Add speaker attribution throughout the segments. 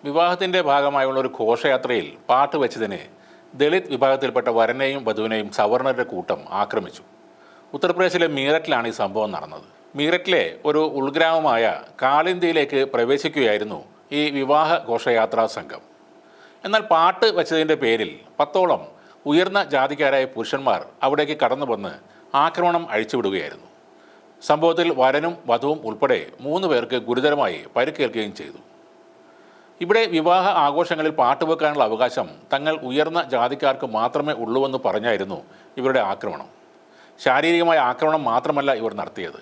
Speaker 1: വിവാഹത്തിൻ്റെ ഭാഗമായുള്ള ഒരു ഘോഷയാത്രയിൽ പാട്ട് വെച്ചതിന് ദളിത് വിഭാഗത്തിൽപ്പെട്ട വരനെയും വധുവിനെയും സവർണരുടെ കൂട്ടം ആക്രമിച്ചു. ഉത്തർപ്രദേശിലെ മീററ്റിലാണ് ഈ സംഭവം നടന്നത്. മീററ്റിലെ ഒരു ഉൾഗ്രാമമായ കാളിന്ദിയിലേക്ക് പ്രവേശിക്കുകയായിരുന്നു ഈ വിവാഹ ഘോഷയാത്രാ സംഘം. എന്നാൽ പാട്ട് വെച്ചതിൻ്റെ പേരിൽ 10ഓളം ഉയർന്ന ജാതിക്കാരായ പുരുഷന്മാർ അവിടേക്ക് കടന്നു വന്ന് ആക്രമണം അഴിച്ചുവിടുകയായിരുന്നു. സംഭവത്തിൽ വരനും വധുവും ഉൾപ്പെടെ 3 പേർക്ക് ഗുരുതരമായി പരിക്കേൽക്കുകയും ചെയ്തു. ഇവിടെ വിവാഹ ആഘോഷങ്ങളിൽ പാട്ടുവെക്കാനുള്ള അവകാശം തങ്ങൾ ഉയർന്ന ജാതിക്കാർക്ക് മാത്രമേ ഉള്ളൂവെന്ന് പറഞ്ഞായിരുന്നു ഇവരുടെ ആക്രമണം. ശാരീരികമായ ആക്രമണം മാത്രമല്ല ഇവർ നടത്തിയത്.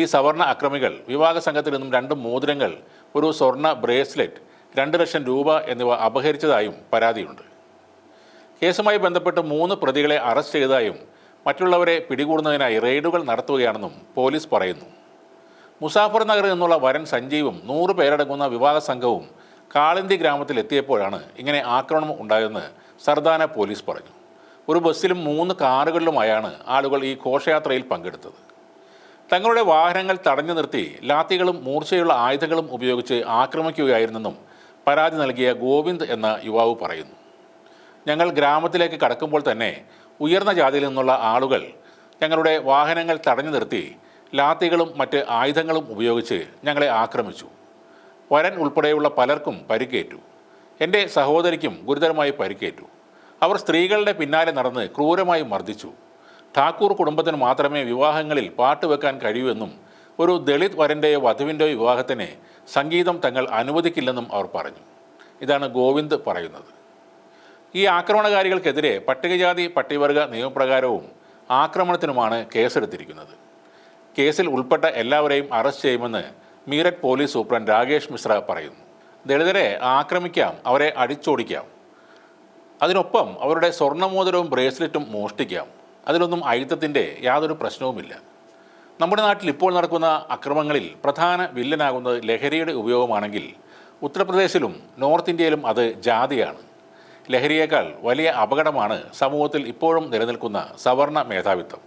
Speaker 1: ഈ സവർണ അക്രമികൾ വിവാഹ സംഘത്തിൽ നിന്നും 2 മോതിരങ്ങൾ, ഒരു സ്വർണ്ണ ബ്രേസ്ലെറ്റ്, 2 ലക്ഷം രൂപ എന്നിവ അപഹരിച്ചതായും പരാതിയുണ്ട്. കേസുമായി ബന്ധപ്പെട്ട് 3 പ്രതികളെ അറസ്റ്റ് ചെയ്തതായും മറ്റുള്ളവരെ പിടികൂടുന്നതിനായി റെയ്ഡുകൾ നടത്തുകയാണെന്നും പോലീസ് പറയുന്നു. മുസാഫർ നഗറിൽ നിന്നുള്ള വരൻ സഞ്ജീവും 100 പേരടങ്ങുന്ന വിവാഹ സംഘവും കാളിന്തി ഗ്രാമത്തിൽ എത്തിയപ്പോഴാണ് ഇങ്ങനെ ആക്രമണം ഉണ്ടായതെന്ന് സർദാന പോലീസ് പറഞ്ഞു. ഒരു ബസ്സിലും 3 കാറുകളിലുമായാണ് ആളുകൾ ഈ ഘോഷയാത്രയിൽ പങ്കെടുത്തത്. തങ്ങളുടെ വാഹനങ്ങൾ തടഞ്ഞു നിർത്തി ലാത്തികളും മൂർച്ചയുള്ള ആയുധങ്ങളും ഉപയോഗിച്ച് ആക്രമിക്കുകയായിരുന്നെന്നും പരാതി നൽകിയ ഗോവിന്ദ് എന്ന യുവാവ് പറയുന്നു. ഞങ്ങൾ ഗ്രാമത്തിലേക്ക് കടക്കുമ്പോൾ തന്നെ ഉയർന്ന ജാതിയിൽ നിന്നുള്ള ആളുകൾ ഞങ്ങളുടെ വാഹനങ്ങൾ തടഞ്ഞു നിർത്തി ലാത്തികളും മറ്റ് ആയുധങ്ങളും ഉപയോഗിച്ച് ഞങ്ങളെ ആക്രമിച്ചു. വരൻ ഉൾപ്പെടെയുള്ള പലർക്കും പരിക്കേറ്റു. എൻ്റെ സഹോദരിക്കും ഗുരുതരമായി പരിക്കേറ്റു. അവർ സ്ത്രീകളുടെ പിന്നാലെ നടന്ന് ക്രൂരമായി മർദ്ദിച്ചു. ഠാക്കൂർ കുടുംബത്തിന് മാത്രമേ വിവാഹങ്ങളിൽ പാട്ടുവെക്കാൻ കഴിയൂവെന്നും ഒരു ദളിത് വരൻ്റെയോ വധുവിൻ്റെയോ വിവാഹത്തിന് സംഗീതം തങ്ങൾ അനുവദിക്കില്ലെന്നും അവർ പറഞ്ഞു. ഇതാണ് ഗോവിന്ദ് പറയുന്നത്. ഈ ആക്രമണകാരികൾക്കെതിരെ പട്ടികജാതി പട്ടികവർഗ നിയമപ്രകാരവും ആക്രമണത്തിനുമാണ് കേസെടുത്തിരിക്കുന്നത്. കേസിൽ ഉൾപ്പെട്ട എല്ലാവരെയും അറസ്റ്റ് ചെയ്യുമെന്ന് മീററ്റ് പോലീസ് സൂപ്രണ്ട് രാകേഷ് മിശ്ര പറയുന്നു. ദളിതരെ ആക്രമിക്കാം, അവരെ അടിച്ചോടിക്കാം, അതിനൊപ്പം അവരുടെ സ്വർണ്ണമോതിരവും ബ്രേസ്ലെറ്റും മോഷ്ടിക്കാം. അതിലൊന്നും അയിത്തത്തിൻ്റെ യാതൊരു പ്രശ്നവുമില്ല. നമ്മുടെ നാട്ടിൽ ഇപ്പോൾ നടക്കുന്ന അക്രമങ്ങളിൽ പ്രധാന വില്ലനാകുന്നത് ലഹരിയുടെ ഉപയോഗമാണെങ്കിൽ ഉത്തർപ്രദേശിലും നോർത്ത് ഇന്ത്യയിലും അത് ജാതിയാണ്. ലഹരിയേക്കാൾ വലിയ അപകടമാണ് സമൂഹത്തിൽ ഇപ്പോഴും നിലനിൽക്കുന്ന സവർണ മേധാവിത്വം.